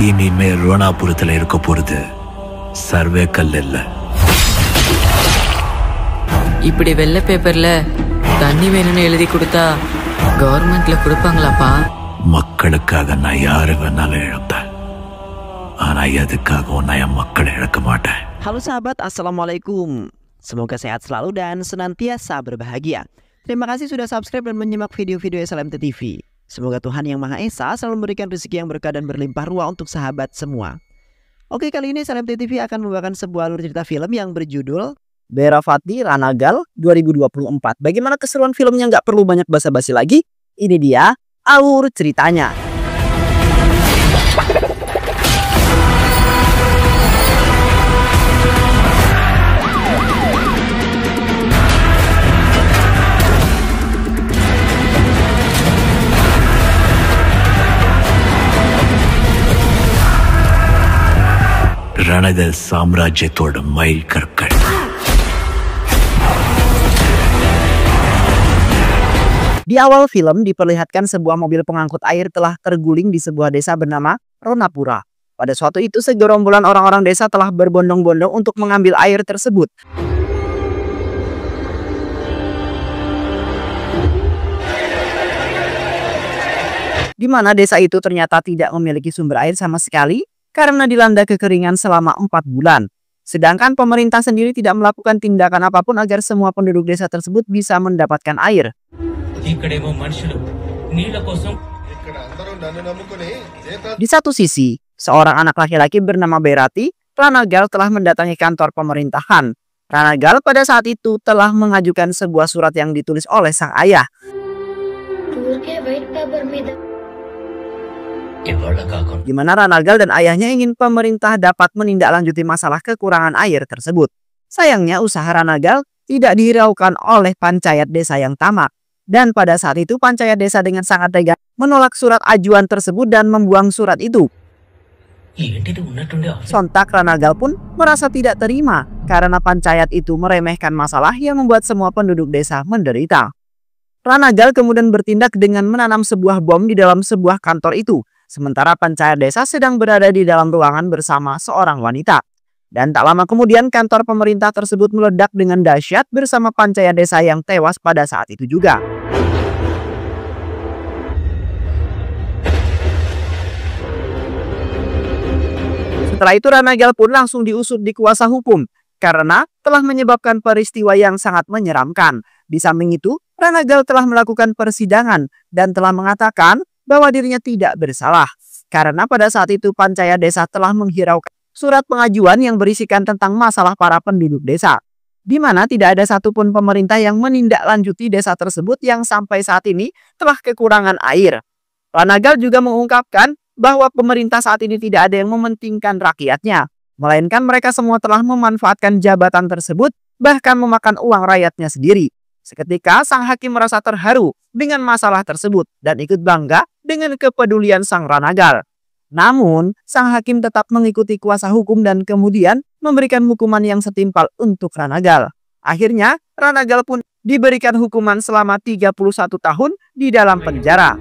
இனிமே ரோனாபுரத்துல இருக்க போறது சர்வே கல் இல்ல. இப்படி வெள்ளை பேப்பர்ல தண்ணி வேணும்னு எழுதி கொடுத்தா கவர்மெண்ட்ல கொடுப்பாங்களாப்பா? மக்களுக்காக நான் யாரு வேணாலும் இழப்பேன். ஆனா எதுக்காகவும் நான் என் மக்களை இழக்க மாட்டேன். Halo sahabat, Assalamualaikum. Semoga sehat selalu dan senantiasa berbahagia. Terima kasih sudah subscribe dan menyimak video-video SLMT TV. Semoga Tuhan Yang Maha Esa selalu memberikan rezeki yang berkah dan berlimpah ruah untuk sahabat semua. Oke, kali ini SLMT TV akan membawakan sebuah alur cerita film yang berjudul Berafati Ranagal 2024. Bagaimana keseruan filmnya, nggak perlu banyak basa-basi lagi. Ini dia alur ceritanya. ரணதல் சாம்ராஜ்யத்தோட மைல் கற்கள். Di awal film diperlihatkan sebuah mobil pengangkut air telah terguling di sebuah desa bernama Ronapura. Pada suatu itu segerombolan orang-orang desa telah berbondong-bondong untuk mengambil air tersebut. Di mana desa itu ternyata tidak memiliki sumber air sama sekali karena dilanda kekeringan selama 4 bulan. Sedangkan pemerintah sendiri tidak melakukan tindakan apapun agar semua penduduk desa tersebut bisa mendapatkan air. Di satu sisi, seorang anak laki-laki bernama Berati, Ranagal telah mendatangi kantor pemerintahan. Ranagal pada saat itu telah mengajukan sebuah surat yang ditulis oleh sang ayah. Di mana Ranagal dan ayahnya ingin pemerintah dapat menindaklanjuti masalah kekurangan air tersebut. Sayangnya usaha Ranagal tidak dihiraukan oleh panchayat desa yang tamak. Dan pada saat itu panchayat desa dengan sangat tega menolak surat ajuan tersebut dan membuang surat itu. Sontak Ranagal pun merasa tidak terima karena panchayat itu meremehkan masalah yang membuat semua penduduk desa menderita. Ranagal kemudian bertindak dengan menanam sebuah bom di dalam sebuah kantor itu. Sementara panchayat desa sedang berada di dalam ruangan bersama seorang wanita. Dan tak lama kemudian kantor pemerintah tersebut meledak dengan dahsyat bersama panchayat desa yang tewas pada saat itu juga. Setelah itu Ranagal pun langsung diusut di kuasa hukum karena telah menyebabkan peristiwa yang sangat menyeramkan. Di samping itu, Ranagal telah melakukan persidangan dan telah mengatakan bahwa dirinya tidak bersalah. Karena pada saat itu panchayat desa telah menghiraukan surat pengajuan yang berisikan tentang masalah para penduduk desa. Di mana tidak ada satupun pemerintah yang menindaklanjuti desa tersebut yang sampai saat ini telah kekurangan air. Ranagal juga mengungkapkan bahwa pemerintah saat ini tidak ada yang mementingkan rakyatnya. Melainkan mereka semua telah memanfaatkan jabatan tersebut, bahkan memakan uang rakyatnya sendiri. Seketika sang hakim merasa terharu dengan masalah tersebut dan ikut bangga dengan kepedulian sang Ranagal. Namun, sang hakim tetap mengikuti kuasa hukum dan kemudian memberikan hukuman yang setimpal untuk Ranagal. Akhirnya, Ranagal pun diberikan hukuman selama 31 tahun di dalam penjara.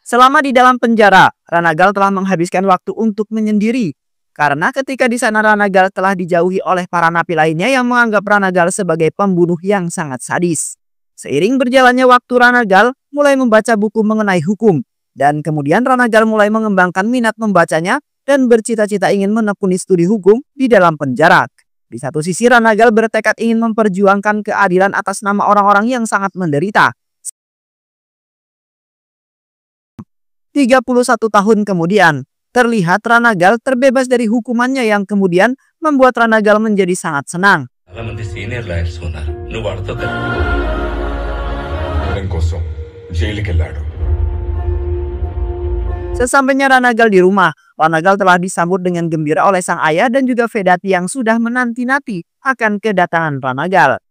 Selama di dalam penjara, Ranagal telah menghabiskan waktu untuk menyendiri. Karena ketika di sana Ranagal telah dijauhi oleh para napi lainnya yang menganggap Ranagal sebagai pembunuh yang sangat sadis. Seiring berjalannya waktu Ranagal mulai membaca buku mengenai hukum. Dan kemudian Ranagal mulai mengembangkan minat membacanya dan bercita-cita ingin menekuni studi hukum di dalam penjara. Di satu sisi Ranagal bertekad ingin memperjuangkan keadilan atas nama orang-orang yang sangat menderita. 31 tahun kemudian, terlihat Ranagal terbebas dari hukumannya yang kemudian membuat Ranagal menjadi sangat senang. Sesampainya Ranagal di rumah, Ranagal telah disambut dengan gembira oleh sang ayah dan juga Vedati yang sudah menanti-nanti akan kedatangan Ranagal.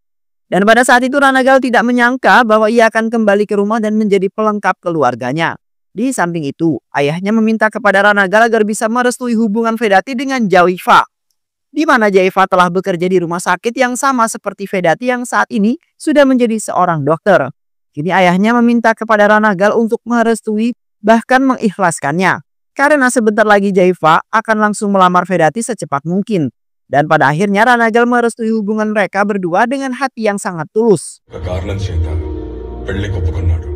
Dan pada saat itu Ranagal tidak menyangka bahwa ia akan kembali ke rumah dan menjadi pelengkap keluarganya. Di samping itu, ayahnya meminta kepada Ranagal agar bisa merestui hubungan Vedati dengan Jaiva. Di mana Jaiva telah bekerja di rumah sakit yang sama seperti Vedati yang saat ini sudah menjadi seorang dokter. Kini ayahnya meminta kepada Ranagal untuk merestui bahkan mengikhlaskannya. Karena sebentar lagi Jaiva akan langsung melamar Vedati secepat mungkin. Dan pada akhirnya Ranagal merestui hubungan mereka berdua dengan hati yang sangat tulus.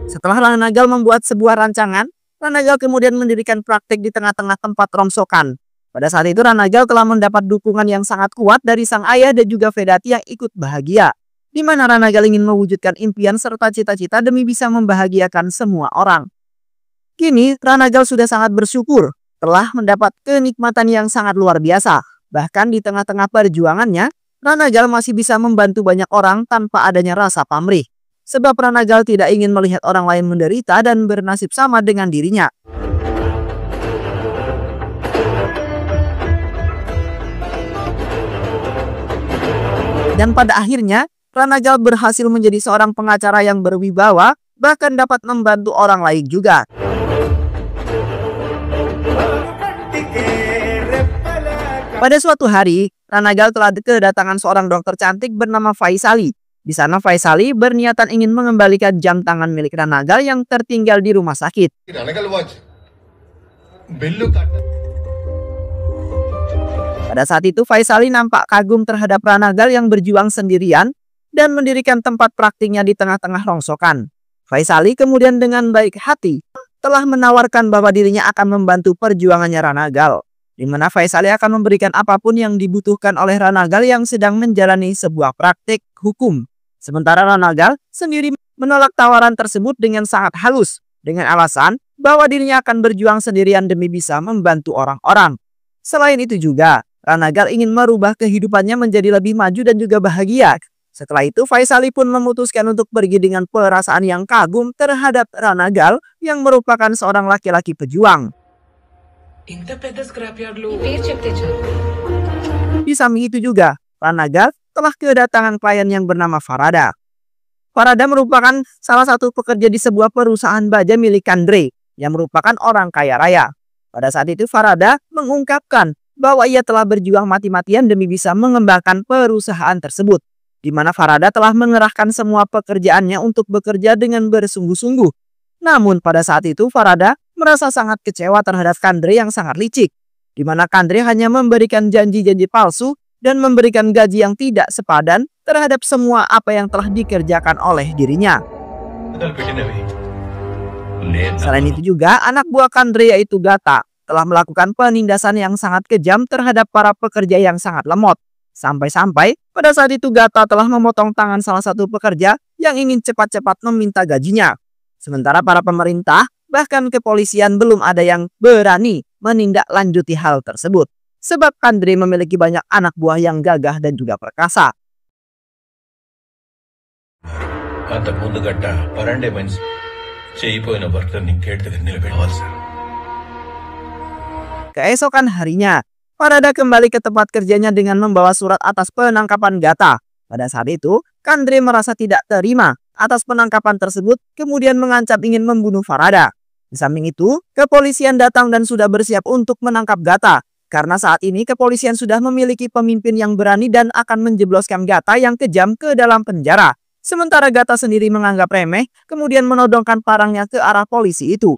Setelah Ranagal membuat sebuah rancangan, Ranagal kemudian mendirikan praktik di tengah-tengah tempat rongsokan. Pada saat itu Ranagal telah mendapat dukungan yang sangat kuat dari sang ayah dan juga Vedati yang ikut bahagia. Di mana Ranagal ingin mewujudkan impian serta cita-cita demi bisa membahagiakan semua orang. Kini Ranagal sudah sangat bersyukur telah mendapat kenikmatan yang sangat luar biasa. Bahkan di tengah-tengah perjuangannya, Ranagal masih bisa membantu banyak orang tanpa adanya rasa pamrih. Sebab Ranagal tidak ingin melihat orang lain menderita dan bernasib sama dengan dirinya. Dan pada akhirnya, Ranagal berhasil menjadi seorang pengacara yang berwibawa, bahkan dapat membantu orang lain juga. Pada suatu hari, Ranagal telah kedatangan seorang dokter cantik bernama Faisali. Di sana Faisali berniatan ingin mengembalikan jam tangan milik Ranagal yang tertinggal di rumah sakit. Pada saat itu Faisali nampak kagum terhadap Ranagal yang berjuang sendirian dan mendirikan tempat praktiknya di tengah-tengah rongsokan. Faisali kemudian dengan baik hati telah menawarkan bahwa dirinya akan membantu perjuangannya Ranagal, di mana Faisali akan memberikan apapun yang dibutuhkan oleh Ranagal yang sedang menjalani sebuah praktik hukum. Sementara Ranagal sendiri menolak tawaran tersebut dengan sangat halus, dengan alasan bahwa dirinya akan berjuang sendirian demi bisa membantu orang-orang. Selain itu juga, Ranagal ingin merubah kehidupannya menjadi lebih maju dan juga bahagia. Setelah itu, Faisali pun memutuskan untuk pergi dengan perasaan yang kagum terhadap Ranagal yang merupakan seorang laki-laki pejuang. Di samping itu juga, Ranagal telah kedatangan klien yang bernama Farada. Farada merupakan salah satu pekerja di sebuah perusahaan baja milik Kandre yang merupakan orang kaya raya. Pada saat itu Farada mengungkapkan bahwa ia telah berjuang mati-matian demi bisa mengembangkan perusahaan tersebut, di mana Farada telah mengerahkan semua pekerjaannya untuk bekerja dengan bersungguh-sungguh. Namun pada saat itu Farada merasa sangat kecewa terhadap Kandre yang sangat licik, di mana Kandre hanya memberikan janji-janji palsu dan memberikan gaji yang tidak sepadan terhadap semua apa yang telah dikerjakan oleh dirinya. Selain itu juga, anak buah Kandre yaitu Gata telah melakukan penindasan yang sangat kejam terhadap para pekerja yang sangat lemot. Sampai-sampai pada saat itu Gata telah memotong tangan salah satu pekerja yang ingin cepat-cepat meminta gajinya. Sementara para pemerintah, bahkan kepolisian belum ada yang berani menindaklanjuti hal tersebut. Sebab Kandre memiliki banyak anak buah yang gagah dan juga perkasa. Keesokan harinya, Farada kembali ke tempat kerjanya dengan membawa surat atas penangkapan Gata. Pada saat itu, Kandre merasa tidak terima atas penangkapan tersebut, kemudian mengancam ingin membunuh Farada. Di samping itu, kepolisian datang dan sudah bersiap untuk menangkap Gata. Karena saat ini kepolisian sudah memiliki pemimpin yang berani dan akan menjebloskan Gata yang kejam ke dalam penjara. Sementara Gata sendiri menganggap remeh, kemudian menodongkan parangnya ke arah polisi itu.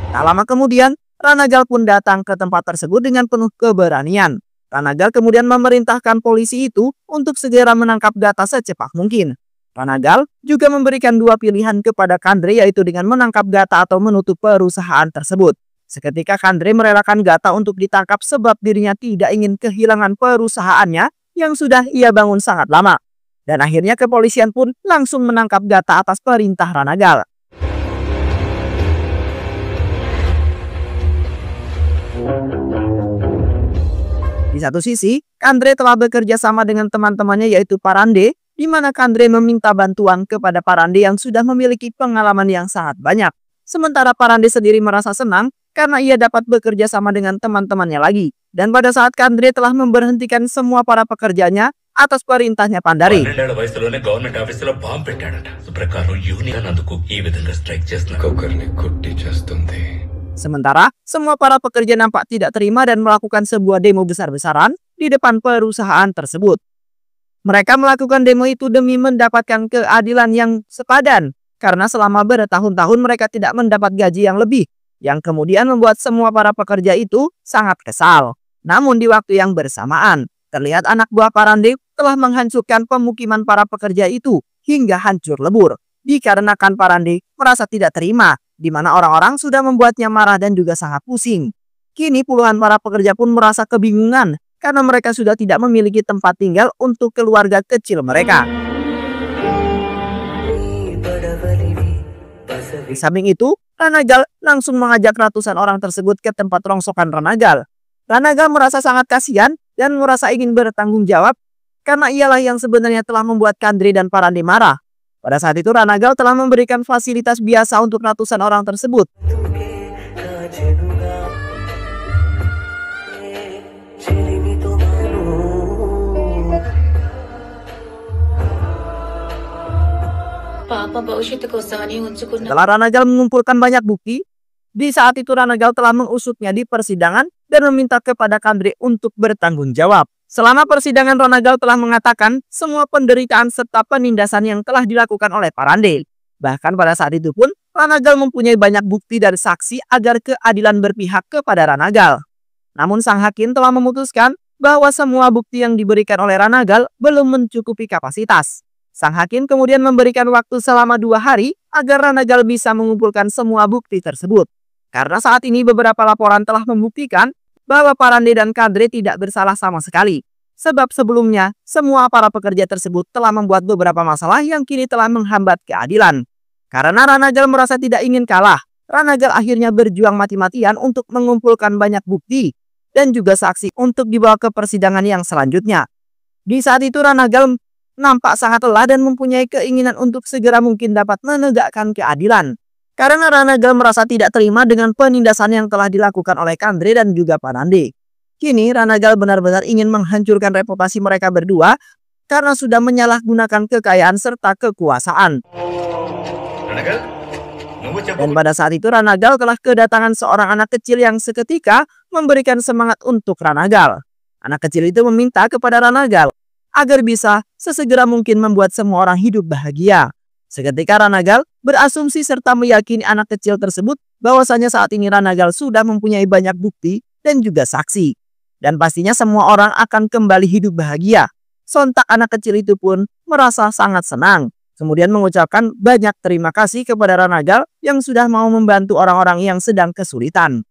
Tak lama kemudian, Ranagal pun datang ke tempat tersebut dengan penuh keberanian. Ranagal kemudian memerintahkan polisi itu untuk segera menangkap Gata secepat mungkin. Ranagal juga memberikan dua pilihan kepada Kandre, yaitu dengan menangkap Gata atau menutup perusahaan tersebut. Seketika Kandre merelakan Gata untuk ditangkap sebab dirinya tidak ingin kehilangan perusahaannya yang sudah ia bangun sangat lama. Dan akhirnya kepolisian pun langsung menangkap Gata atas perintah Ranagal. Di satu sisi, Kandre telah bekerja sama dengan teman-temannya yaitu Parande, di mana Kandre meminta bantuan kepada Parande yang sudah memiliki pengalaman yang sangat banyak. Sementara Parande sendiri merasa senang karena ia dapat bekerja sama dengan teman-temannya lagi. Dan pada saat Kandre telah memberhentikan semua para pekerjanya atas perintahnya Pandari. Sementara semua para pekerja nampak tidak terima dan melakukan sebuah demo besar-besaran, di depan perusahaan tersebut. Mereka melakukan demo itu demi mendapatkan keadilan yang sepadan, karena selama bertahun-tahun mereka tidak mendapat gaji yang lebih, yang kemudian membuat semua para pekerja itu sangat kesal. Namun di waktu yang bersamaan, terlihat anak buah Parande telah menghancurkan pemukiman para pekerja itu hingga hancur lebur, dikarenakan Parande merasa tidak terima, di mana orang-orang sudah membuatnya marah dan juga sangat pusing. Kini puluhan para pekerja pun merasa kebingungan, karena mereka sudah tidak memiliki tempat tinggal untuk keluarga kecil mereka. Di samping itu, Ranagal langsung mengajak ratusan orang tersebut ke tempat rongsokan Ranagal. Ranagal merasa sangat kasihan dan merasa ingin bertanggung jawab, karena ialah yang sebenarnya telah membuat Kandre dan Parande marah. Pada saat itu Ranagal telah memberikan fasilitas biasa untuk ratusan orang tersebut. Setelah Ranagal mengumpulkan banyak bukti, di saat itu Ranagal telah mengusutnya di persidangan dan meminta kepada Kandre untuk bertanggung jawab. Selama persidangan, Ranagal telah mengatakan semua penderitaan serta penindasan yang telah dilakukan oleh Parande. Bahkan pada saat itu pun, Ranagal mempunyai banyak bukti dari saksi agar keadilan berpihak kepada Ranagal. Namun sang hakim telah memutuskan bahwa semua bukti yang diberikan oleh Ranagal belum mencukupi kapasitas. Sang hakim kemudian memberikan waktu selama 2 hari agar Ranagal bisa mengumpulkan semua bukti tersebut. Karena saat ini beberapa laporan telah membuktikan bahwa Parande dan Kandre tidak bersalah sama sekali. Sebab sebelumnya, semua para pekerja tersebut telah membuat beberapa masalah yang kini telah menghambat keadilan. Karena Ranagal merasa tidak ingin kalah, Ranagal akhirnya berjuang mati-matian untuk mengumpulkan banyak bukti dan juga saksi untuk dibawa ke persidangan yang selanjutnya. Di saat itu Ranagal nampak sangat lelah dan mempunyai keinginan untuk segera mungkin dapat menegakkan keadilan. Karena Ranagal merasa tidak terima dengan penindasan yang telah dilakukan oleh Kandre dan juga Parande. Kini Ranagal benar-benar ingin menghancurkan reputasi mereka berdua karena sudah menyalahgunakan kekayaan serta kekuasaan. Dan pada saat itu Ranagal telah kedatangan seorang anak kecil yang seketika memberikan semangat untuk Ranagal. Anak kecil itu meminta kepada Ranagal agar bisa sesegera mungkin membuat semua orang hidup bahagia. Seketika Ranagal berasumsi serta meyakini anak kecil tersebut bahwasanya saat ini Ranagal sudah mempunyai banyak bukti dan juga saksi. Dan pastinya semua orang akan kembali hidup bahagia. Sontak anak kecil itu pun merasa sangat senang. Kemudian mengucapkan banyak terima kasih kepada Ranagal yang sudah mau membantu orang-orang yang sedang kesulitan.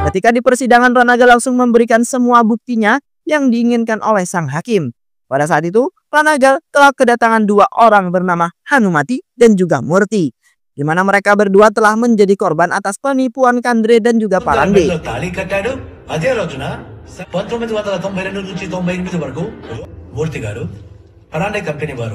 Ketika di persidangan, Ranagal langsung memberikan semua buktinya yang diinginkan oleh sang hakim. Pada saat itu, Ranagal telah kedatangan 2 orang bernama Hanumati dan juga Murti, di mana mereka berdua telah menjadi korban atas penipuan Kandre dan juga Parande.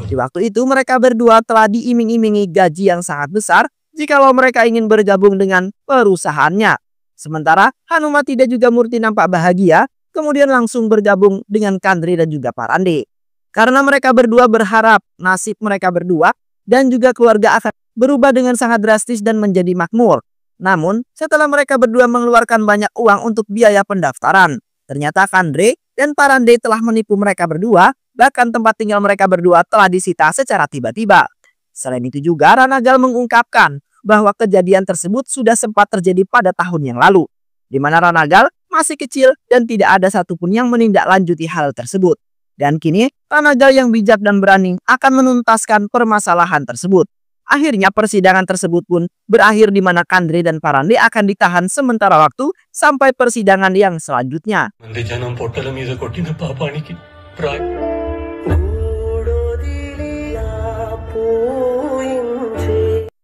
Di waktu itu mereka berdua telah diiming-imingi gaji yang sangat besar jikalau mereka ingin bergabung dengan perusahaannya. Sementara Hanumati dan juga Murti nampak bahagia, kemudian langsung bergabung dengan Kandre dan juga Parande. Karena mereka berdua berharap nasib mereka berdua dan juga keluarga akan berubah dengan sangat drastis dan menjadi makmur. Namun, setelah mereka berdua mengeluarkan banyak uang untuk biaya pendaftaran, ternyata Kandre dan Parande telah menipu mereka berdua, bahkan tempat tinggal mereka berdua telah disita secara tiba-tiba. Selain itu juga Ranagal mengungkapkan bahwa kejadian tersebut sudah sempat terjadi pada tahun yang lalu, di mana Ranagal masih kecil dan tidak ada satupun yang menindaklanjuti hal tersebut. Dan kini Ranagal yang bijak dan berani akan menuntaskan permasalahan tersebut. Akhirnya persidangan tersebut pun berakhir di mana Kandre dan Parande akan ditahan sementara waktu sampai persidangan yang selanjutnya.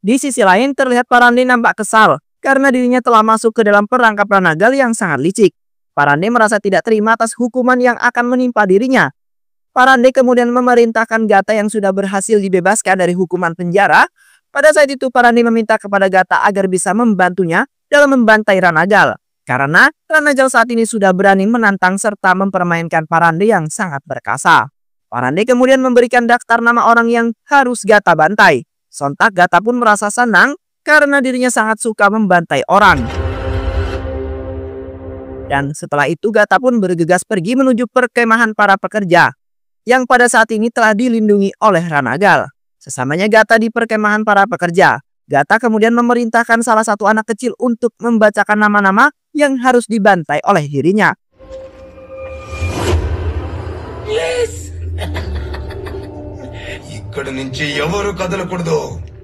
Di sisi lain terlihat Parande nampak kesal karena dirinya telah masuk ke dalam perangkap Ranagal yang sangat licik. Parande merasa tidak terima atas hukuman yang akan menimpa dirinya. Parande kemudian memerintahkan Gata yang sudah berhasil dibebaskan dari hukuman penjara. Pada saat itu Parande meminta kepada Gata agar bisa membantunya dalam membantai Ranagal. Karena Ranagal saat ini sudah berani menantang serta mempermainkan Parande yang sangat perkasa. Parande kemudian memberikan daftar nama orang yang harus Gata bantai. Sontak Gata pun merasa senang karena dirinya sangat suka membantai orang. Dan setelah itu Gata pun bergegas pergi menuju perkemahan para pekerja yang pada saat ini telah dilindungi oleh Ranagal. Sesamanya Gata di perkemahan para pekerja, Gata kemudian memerintahkan salah satu anak kecil untuk membacakan nama-nama yang harus dibantai oleh dirinya.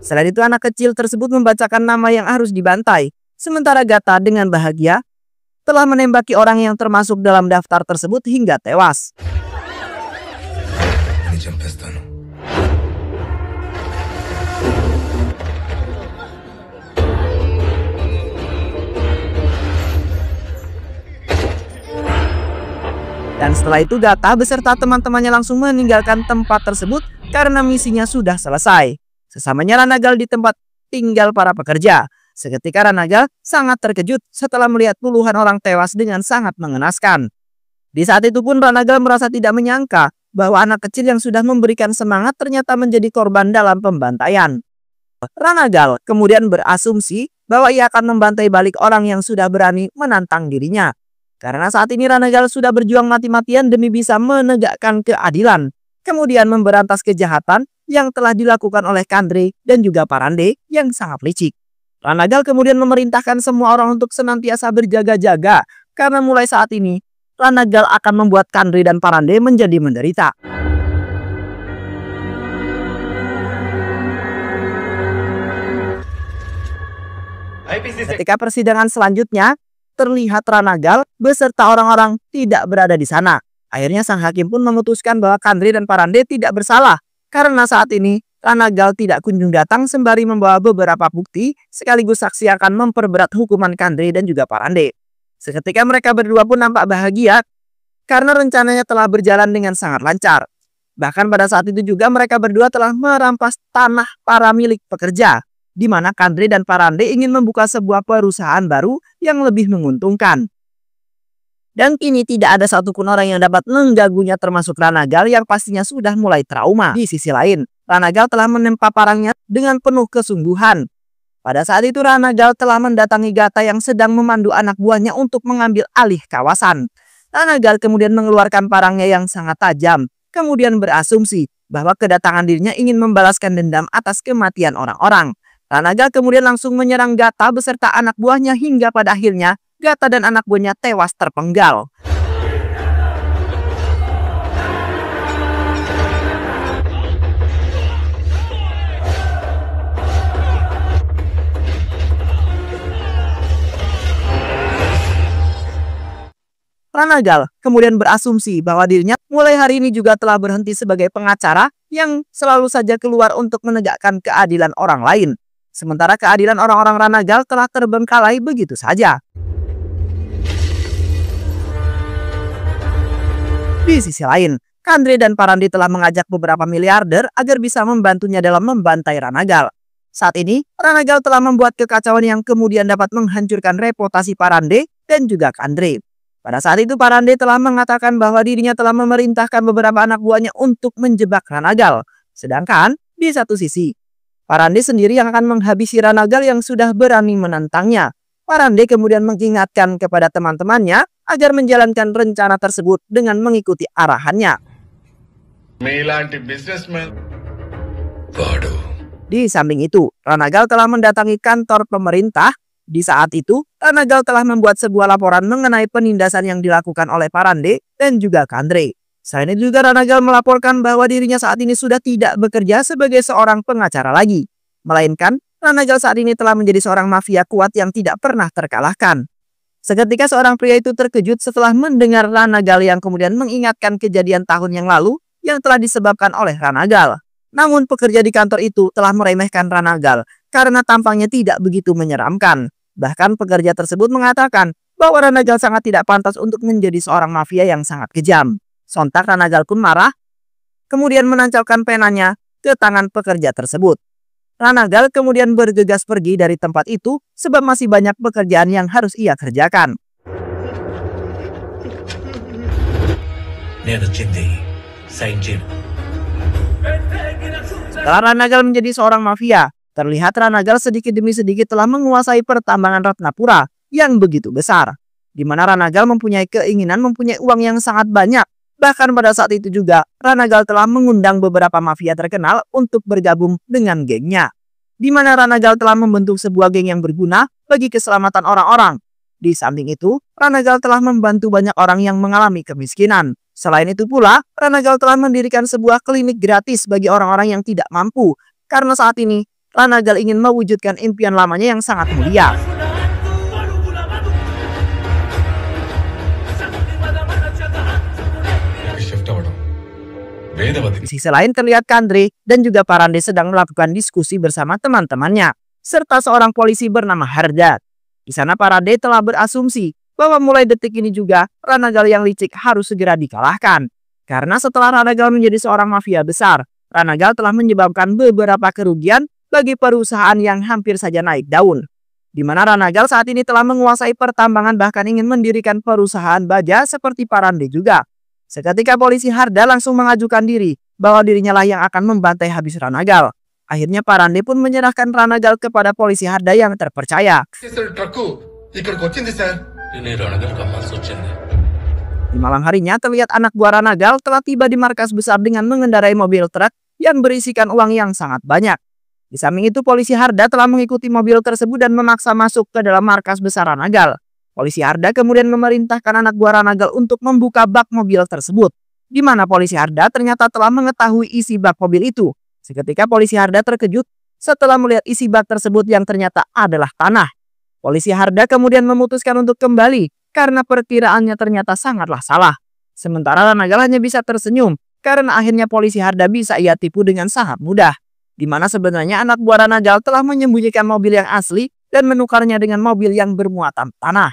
Selain itu anak kecil tersebut membacakan nama yang harus dibantai. Sementara Gata dengan bahagia telah menembaki orang yang termasuk dalam daftar tersebut hingga tewas. Dan setelah itu Gata beserta teman-temannya langsung meninggalkan tempat tersebut karena misinya sudah selesai. Sesamanya Ranagal di tempat tinggal para pekerja. Seketika Ranagal sangat terkejut setelah melihat puluhan orang tewas dengan sangat mengenaskan. Di saat itu pun Ranagal merasa tidak menyangka bahwa anak kecil yang sudah memberikan semangat ternyata menjadi korban dalam pembantaian. Ranagal kemudian berasumsi bahwa ia akan membantai balik orang yang sudah berani menantang dirinya. Karena saat ini Ranagal sudah berjuang mati-matian demi bisa menegakkan keadilan, kemudian memberantas kejahatan yang telah dilakukan oleh Kandre dan juga Parande yang sangat licik. Ranagal kemudian memerintahkan semua orang untuk senantiasa berjaga-jaga karena mulai saat ini Ranagal akan membuat Kandre dan Parande menjadi menderita. Ketika persidangan selanjutnya, terlihat Ranagal beserta orang-orang tidak berada di sana. Akhirnya sang hakim pun memutuskan bahwa Kandre dan Parande tidak bersalah karena saat ini Ranagal tidak kunjung datang sembari membawa beberapa bukti sekaligus saksi akan memperberat hukuman Kandre dan juga Parande. Seketika mereka berdua pun nampak bahagia karena rencananya telah berjalan dengan sangat lancar. Bahkan pada saat itu juga mereka berdua telah merampas tanah para milik pekerja, di mana Kandre dan Parande ingin membuka sebuah perusahaan baru yang lebih menguntungkan. Dan kini tidak ada satupun orang yang dapat mengganggunya termasuk Ranagal yang pastinya sudah mulai trauma. Di sisi lain, Ranagal telah menempa parangnya dengan penuh kesungguhan. Pada saat itu Ranagal telah mendatangi Gata yang sedang memandu anak buahnya untuk mengambil alih kawasan. Ranagal kemudian mengeluarkan parangnya yang sangat tajam, kemudian berasumsi bahwa kedatangan dirinya ingin membalaskan dendam atas kematian orang-orang. Ranagal kemudian langsung menyerang Gata beserta anak buahnya hingga pada akhirnya Gata dan anak buahnya tewas terpenggal. Ranagal kemudian berasumsi bahwa dirinya mulai hari ini juga telah berhenti sebagai pengacara yang selalu saja keluar untuk menegakkan keadilan orang lain. Sementara keadilan orang-orang Ranagal telah terbengkalai begitu saja. Di sisi lain, Kandre dan Parande telah mengajak beberapa miliarder agar bisa membantunya dalam membantai Ranagal. Saat ini, Ranagal telah membuat kekacauan yang kemudian dapat menghancurkan reputasi Parande dan juga Kandre. Pada saat itu Parande telah mengatakan bahwa dirinya telah memerintahkan beberapa anak buahnya untuk menjebak Ranagal. Sedangkan di satu sisi, Parande sendiri yang akan menghabisi Ranagal yang sudah berani menantangnya. Parande kemudian mengingatkan kepada teman-temannya agar menjalankan rencana tersebut dengan mengikuti arahannya. Di samping itu, Ranagal telah mendatangi kantor pemerintah. Di saat itu, Ranagal telah membuat sebuah laporan mengenai penindasan yang dilakukan oleh Parande dan juga Kandre. Selain itu juga Ranagal melaporkan bahwa dirinya saat ini sudah tidak bekerja sebagai seorang pengacara lagi. Melainkan, Ranagal saat ini telah menjadi seorang mafia kuat yang tidak pernah terkalahkan. Seketika seorang pria itu terkejut setelah mendengar Ranagal yang kemudian mengingatkan kejadian tahun yang lalu yang telah disebabkan oleh Ranagal. Namun pekerja di kantor itu telah meremehkan Ranagal karena tampangnya tidak begitu menyeramkan. Bahkan pekerja tersebut mengatakan bahwa Ranagal sangat tidak pantas untuk menjadi seorang mafia yang sangat kejam. Sontak Ranagal pun marah, kemudian menancapkan penanya ke tangan pekerja tersebut. Ranagal kemudian bergegas pergi dari tempat itu sebab masih banyak pekerjaan yang harus ia kerjakan. Setelah Ranagal menjadi seorang mafia, terlihat Ranagal sedikit demi sedikit telah menguasai pertambangan Ratnapura yang begitu besar. di mana Ranagal mempunyai keinginan mempunyai uang yang sangat banyak. Bahkan pada saat itu juga, Ranagal telah mengundang beberapa mafia terkenal untuk bergabung dengan gengnya. Di mana Ranagal telah membentuk sebuah geng yang berguna bagi keselamatan orang-orang. Di samping itu, Ranagal telah membantu banyak orang yang mengalami kemiskinan. Selain itu pula, Ranagal telah mendirikan sebuah klinik gratis bagi orang-orang yang tidak mampu. Karena saat ini, Ranagal ingin mewujudkan impian lamanya yang sangat mulia. Di sisi lain terlihat Kandre dan juga Parande sedang melakukan diskusi bersama teman-temannya, serta seorang polisi bernama Hardat. Di sana Parande telah berasumsi bahwa mulai detik ini juga Ranagal yang licik harus segera dikalahkan. Karena setelah Ranagal menjadi seorang mafia besar, Ranagal telah menyebabkan beberapa kerugian bagi perusahaan yang hampir saja naik daun. Di mana Ranagal saat ini telah menguasai pertambangan bahkan ingin mendirikan perusahaan baja seperti Parande juga. Seketika polisi Harda langsung mengajukan diri bahwa dirinya lah yang akan membantai habis Ranagal. Akhirnya Parande pun menyerahkan Ranagal kepada polisi Harda yang terpercaya. Di malam harinya terlihat anak buah Ranagal telah tiba di markas besar dengan mengendarai mobil truk yang berisikan uang yang sangat banyak. Di samping itu polisi Harda telah mengikuti mobil tersebut dan memaksa masuk ke dalam markas besar Ranagal. Polisi Harda kemudian memerintahkan anak buah Ranagal untuk membuka bak mobil tersebut, di mana polisi Harda ternyata telah mengetahui isi bak mobil itu. Seketika polisi Harda terkejut setelah melihat isi bak tersebut yang ternyata adalah tanah. Polisi Harda kemudian memutuskan untuk kembali karena perkiraannya ternyata sangatlah salah. Sementara Ranagal hanya bisa tersenyum karena akhirnya polisi Harda bisa ia tipu dengan sangat mudah. Di mana sebenarnya anak buah Ranagal telah menyembunyikan mobil yang asli dan menukarnya dengan mobil yang bermuatan tanah.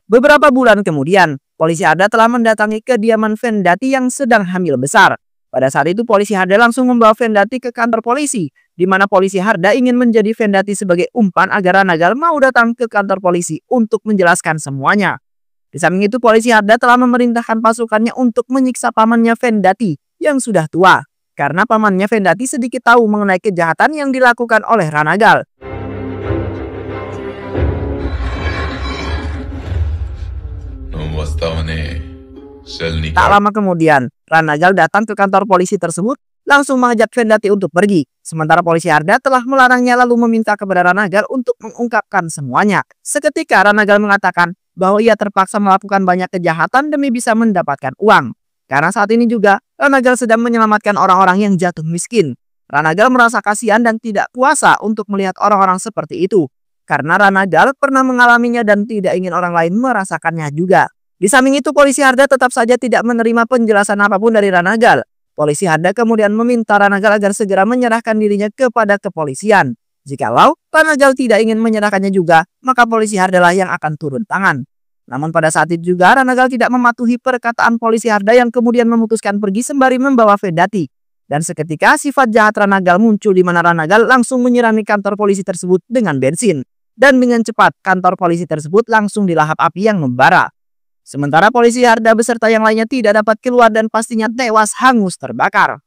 Beberapa bulan kemudian, polisi Harda telah mendatangi kediaman Vendati yang sedang hamil besar. Pada saat itu polisi Harda langsung membawa Vendati ke kantor polisi, di mana polisi Harda ingin menjadi Vendati sebagai umpan agar Ranagal mau datang ke kantor polisi untuk menjelaskan semuanya. Di samping itu polisi Harda telah memerintahkan pasukannya untuk menyiksa pamannya Vendati yang sudah tua, karena pamannya Vendati sedikit tahu mengenai kejahatan yang dilakukan oleh Ranagal. Tak lama kemudian, Ranagal datang ke kantor polisi tersebut, langsung mengajak Vendati untuk pergi. Sementara polisi Harda telah melarangnya lalu meminta kepada Ranagal untuk mengungkapkan semuanya. Seketika Ranagal mengatakan bahwa ia terpaksa melakukan banyak kejahatan demi bisa mendapatkan uang. Karena saat ini juga, Ranagal sedang menyelamatkan orang-orang yang jatuh miskin. Ranagal merasa kasihan dan tidak puasa untuk melihat orang-orang seperti itu. Karena Ranagal pernah mengalaminya dan tidak ingin orang lain merasakannya juga. Di samping itu polisi Harda tetap saja tidak menerima penjelasan apapun dari Ranagal. Polisi Harda kemudian meminta Ranagal agar segera menyerahkan dirinya kepada kepolisian. Jikalau Ranagal tidak ingin menyerahkannya juga, maka polisi Harda lah yang akan turun tangan. Namun pada saat itu juga Ranagal tidak mematuhi perkataan polisi Harda yang kemudian memutuskan pergi sembari membawa Vendati. Dan seketika sifat jahat Ranagal muncul di mana Ranagal langsung menyirami kantor polisi tersebut dengan bensin. Dan dengan cepat kantor polisi tersebut langsung dilahap api yang membara. Sementara polisi Harda beserta yang lainnya tidak dapat keluar dan pastinya tewas hangus terbakar.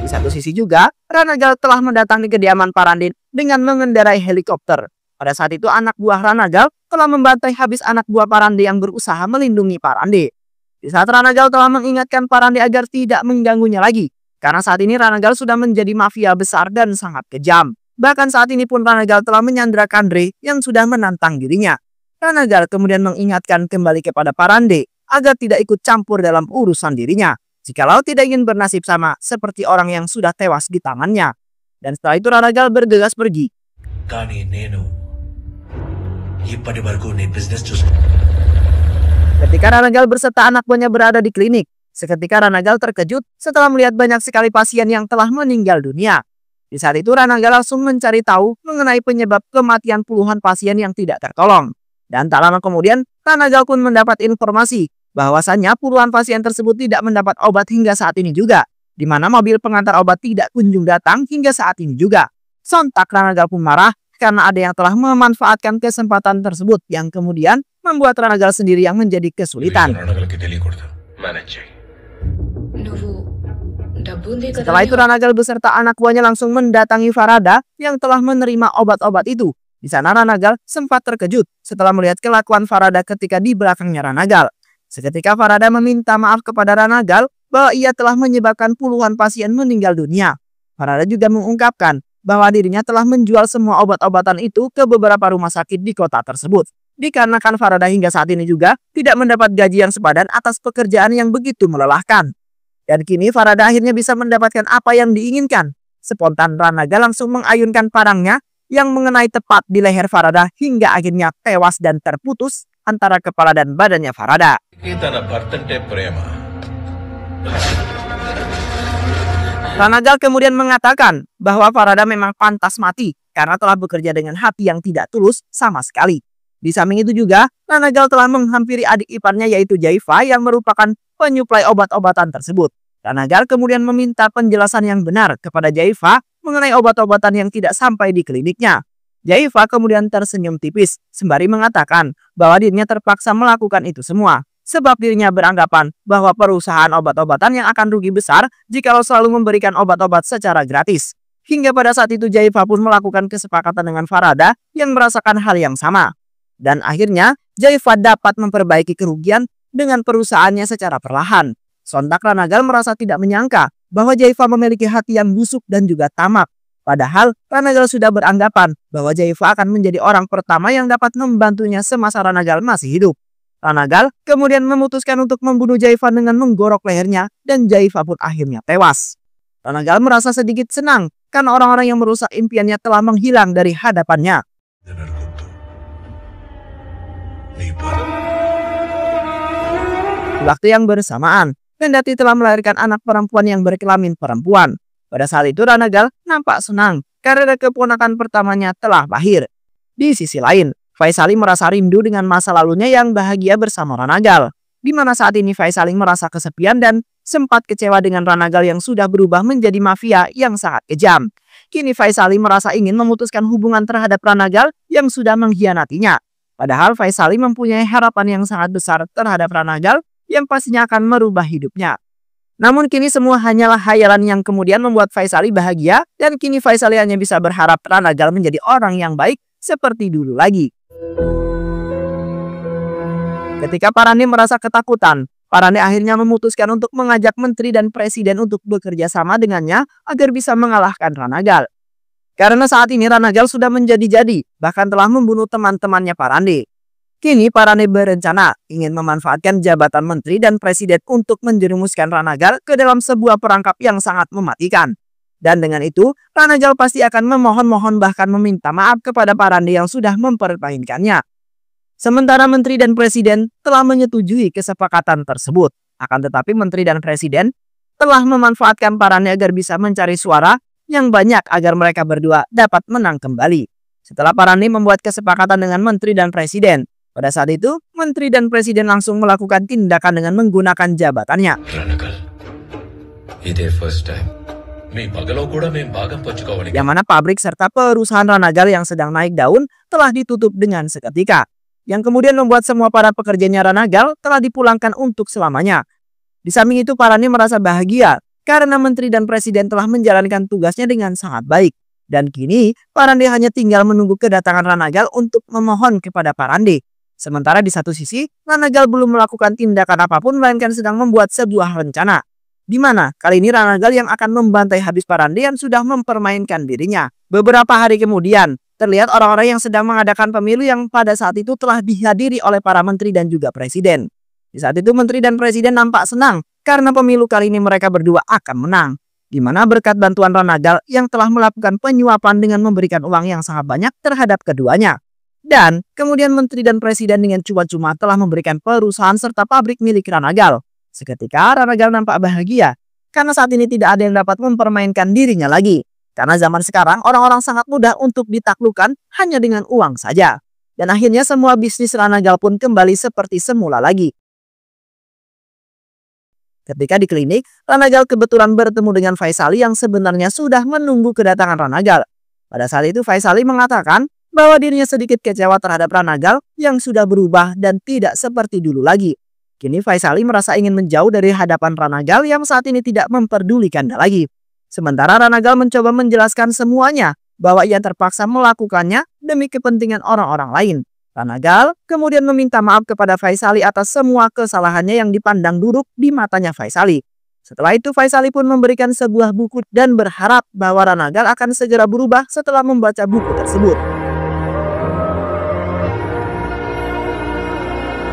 Di satu sisi juga, Ranagal telah mendatangi kediaman Parande dengan mengendarai helikopter. Pada saat itu anak buah Ranagal telah membantai habis anak buah Parande yang berusaha melindungi Parande. Di saat Ranagal telah mengingatkan Parande agar tidak mengganggunya lagi. Karena saat ini Ranagal sudah menjadi mafia besar dan sangat kejam. Bahkan saat ini pun Ranagal telah menyandra Kandre yang sudah menantang dirinya. Ranagal kemudian mengingatkan kembali kepada Parande agar tidak ikut campur dalam urusan dirinya. Jikalau tidak ingin bernasib sama seperti orang yang sudah tewas di tangannya. Dan setelah itu Ranagal bergegas pergi. Ketika Ranagal beserta anak buahnya berada di klinik, seketika Ranagal terkejut setelah melihat banyak sekali pasien yang telah meninggal dunia. Di saat itu Ranagal langsung mencari tahu mengenai penyebab kematian puluhan pasien yang tidak tertolong. Dan tak lama kemudian Ranagal pun mendapat informasi bahwasannya puluhan pasien tersebut tidak mendapat obat hingga saat ini juga. Di mana mobil pengantar obat tidak kunjung datang hingga saat ini juga. Sontak Ranagal pun marah karena ada yang telah memanfaatkan kesempatan tersebut yang kemudian membuat Ranagal sendiri yang menjadi kesulitan. Setelah itu Ranagal beserta anak buahnya langsung mendatangi Farada yang telah menerima obat-obat itu. Di sana Ranagal sempat terkejut setelah melihat kelakuan Farada ketika di belakangnya Ranagal. Seketika Farada meminta maaf kepada Ranagal bahwa ia telah menyebabkan puluhan pasien meninggal dunia. Farada juga mengungkapkan bahwa dirinya telah menjual semua obat-obatan itu ke beberapa rumah sakit di kota tersebut. Dikarenakan Farada hingga saat ini juga tidak mendapat gaji yang sepadan atas pekerjaan yang begitu melelahkan. Dan kini Farada akhirnya bisa mendapatkan apa yang diinginkan. Spontan Ranagal langsung mengayunkan parangnya yang mengenai tepat di leher Farada hingga akhirnya tewas dan terputus antara kepala dan badannya Farada. Ranagal kemudian mengatakan bahwa Farada memang pantas mati karena telah bekerja dengan hati yang tidak tulus sama sekali. Di samping itu juga, Ranagal telah menghampiri adik iparnya yaitu Jaifa yang merupakan penyuplai obat-obatan tersebut. Ranagal kemudian meminta penjelasan yang benar kepada Jaifa mengenai obat-obatan yang tidak sampai di kliniknya. Jaifa kemudian tersenyum tipis sembari mengatakan bahwa dirinya terpaksa melakukan itu semua. Sebab dirinya beranggapan bahwa perusahaan obat-obatan yang akan rugi besar jikalau selalu memberikan obat-obat secara gratis. Hingga pada saat itu Jaifa pun melakukan kesepakatan dengan Farada yang merasakan hal yang sama. Dan akhirnya Jaifa dapat memperbaiki kerugian dengan perusahaannya secara perlahan. Sontak Ranagal merasa tidak menyangka bahwa Jaifa memiliki hati yang busuk dan juga tamak. Padahal Ranagal sudah beranggapan bahwa Jaifa akan menjadi orang pertama yang dapat membantunya semasa Ranagal masih hidup. Ranagal kemudian memutuskan untuk membunuh Jaifa dengan menggorok lehernya dan Jaifa pun akhirnya tewas. Ranagal merasa sedikit senang karena orang-orang yang merusak impiannya telah menghilang dari hadapannya. Di waktu yang bersamaan, Pendati telah melahirkan anak perempuan yang berkelamin perempuan. Pada saat itu Ranagal nampak senang karena keponakan pertamanya telah lahir. Di sisi lain, Faisali merasa rindu dengan masa lalunya yang bahagia bersama Ranagal. Di mana saat ini Faisali merasa kesepian dan sempat kecewa dengan Ranagal yang sudah berubah menjadi mafia yang sangat kejam. Kini Faisali merasa ingin memutuskan hubungan terhadap Ranagal yang sudah mengkhianatinya. Padahal Faisali mempunyai harapan yang sangat besar terhadap Ranagal yang pastinya akan merubah hidupnya. Namun kini semua hanyalah hayalan yang kemudian membuat Faisali bahagia dan kini Faisali hanya bisa berharap Ranagal menjadi orang yang baik seperti dulu lagi. Ketika Parande merasa ketakutan, Parande akhirnya memutuskan untuk mengajak menteri dan presiden untuk bekerja sama dengannya agar bisa mengalahkan Ranagal. Karena saat ini Ranagal sudah menjadi-jadi, bahkan telah membunuh teman-temannya Parande. Kini Parande berencana ingin memanfaatkan jabatan menteri dan presiden untuk menjerumuskan Ranagal ke dalam sebuah perangkap yang sangat mematikan. Dan dengan itu, Ranagal pasti akan memohon-mohon bahkan meminta maaf kepada Parande yang sudah mempermainkannya. Sementara menteri dan presiden telah menyetujui kesepakatan tersebut. Akan tetapi menteri dan presiden telah memanfaatkan Parande agar bisa mencari suara yang banyak agar mereka berdua dapat menang kembali. Setelah Parande membuat kesepakatan dengan menteri dan presiden, pada saat itu menteri dan presiden langsung melakukan tindakan dengan menggunakan jabatannya. Yang mana pabrik serta perusahaan Ranagal yang sedang naik daun telah ditutup dengan seketika. Yang kemudian membuat semua para pekerjanya Ranagal telah dipulangkan untuk selamanya. Di samping itu Parande merasa bahagia karena menteri dan presiden telah menjalankan tugasnya dengan sangat baik. Dan kini Parande hanya tinggal menunggu kedatangan Ranagal untuk memohon kepada Parande. Sementara di satu sisi, Ranagal belum melakukan tindakan apapun melainkan sedang membuat sebuah rencana. Di mana kali ini Ranagal yang akan membantai habis Parande yang sudah mempermainkan dirinya. Beberapa hari kemudian, terlihat orang-orang yang sedang mengadakan pemilu yang pada saat itu telah dihadiri oleh para menteri dan juga presiden. Di saat itu menteri dan presiden nampak senang karena pemilu kali ini mereka berdua akan menang. Di mana berkat bantuan Ranagal yang telah melakukan penyuapan dengan memberikan uang yang sangat banyak terhadap keduanya. Dan kemudian menteri dan presiden dengan cuma-cuma telah memberikan perusahaan serta pabrik milik Ranagal. Seketika Ranagal nampak bahagia karena saat ini tidak ada yang dapat mempermainkan dirinya lagi. Karena zaman sekarang orang-orang sangat mudah untuk ditaklukkan hanya dengan uang saja. Dan akhirnya semua bisnis Ranagal pun kembali seperti semula lagi. Ketika di klinik, Ranagal kebetulan bertemu dengan Faisali yang sebenarnya sudah menunggu kedatangan Ranagal. Pada saat itu Faisali mengatakan bahwa dirinya sedikit kecewa terhadap Ranagal yang sudah berubah dan tidak seperti dulu lagi. Kini Faisali merasa ingin menjauh dari hadapan Ranagal yang saat ini tidak memperdulikannya lagi. Sementara Ranagal mencoba menjelaskan semuanya bahwa ia terpaksa melakukannya demi kepentingan orang-orang lain. Ranagal kemudian meminta maaf kepada Faisali atas semua kesalahannya yang dipandang buruk di matanya Faisali. Setelah itu Faisali pun memberikan sebuah buku dan berharap bahwa Ranagal akan segera berubah setelah membaca buku tersebut.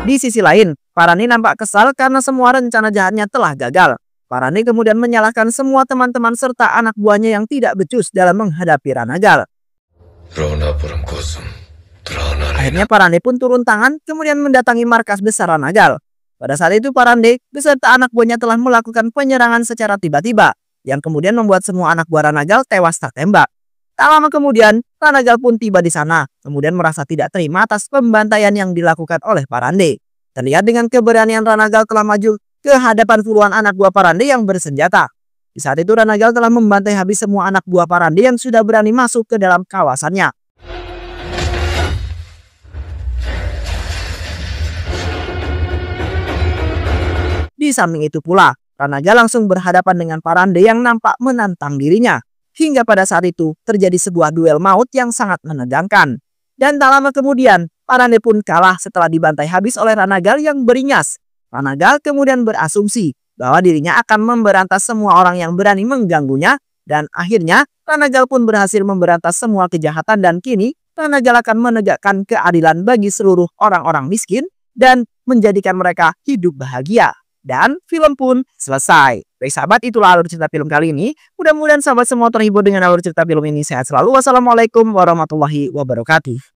Di sisi lain, Parani nampak kesal karena semua rencana jahatnya telah gagal. Parani kemudian menyalahkan semua teman-teman serta anak buahnya yang tidak becus dalam menghadapi Ranagal. Akhirnya Parande pun turun tangan kemudian mendatangi markas besar Ranagal. Pada saat itu Parande beserta anak buahnya telah melakukan penyerangan secara tiba-tiba yang kemudian membuat semua anak buah Ranagal tewas tertembak. Tak lama kemudian Ranagal pun tiba di sana kemudian merasa tidak terima atas pembantaian yang dilakukan oleh Parande. Terlihat dengan keberanian Ranagal telah maju ke hadapan puluhan anak buah Parande yang bersenjata. Di saat itu Ranagal telah membantai habis semua anak buah Parande yang sudah berani masuk ke dalam kawasannya. Di samping itu pula, Ranagal langsung berhadapan dengan Parande yang nampak menantang dirinya. Hingga pada saat itu terjadi sebuah duel maut yang sangat menegangkan. Dan tak lama kemudian, Parande pun kalah setelah dibantai habis oleh Ranagal yang beringas. Ranagal kemudian berasumsi bahwa dirinya akan memberantas semua orang yang berani mengganggunya. Dan akhirnya, Ranagal pun berhasil memberantas semua kejahatan dan kini Ranagal akan menegakkan keadilan bagi seluruh orang-orang miskin dan menjadikan mereka hidup bahagia. Dan film pun selesai. Baik sahabat, itulah alur cerita film kali ini. Mudah-mudahan sahabat semua terhibur dengan alur cerita film ini. Sehat selalu. Wassalamualaikum warahmatullahi wabarakatuh.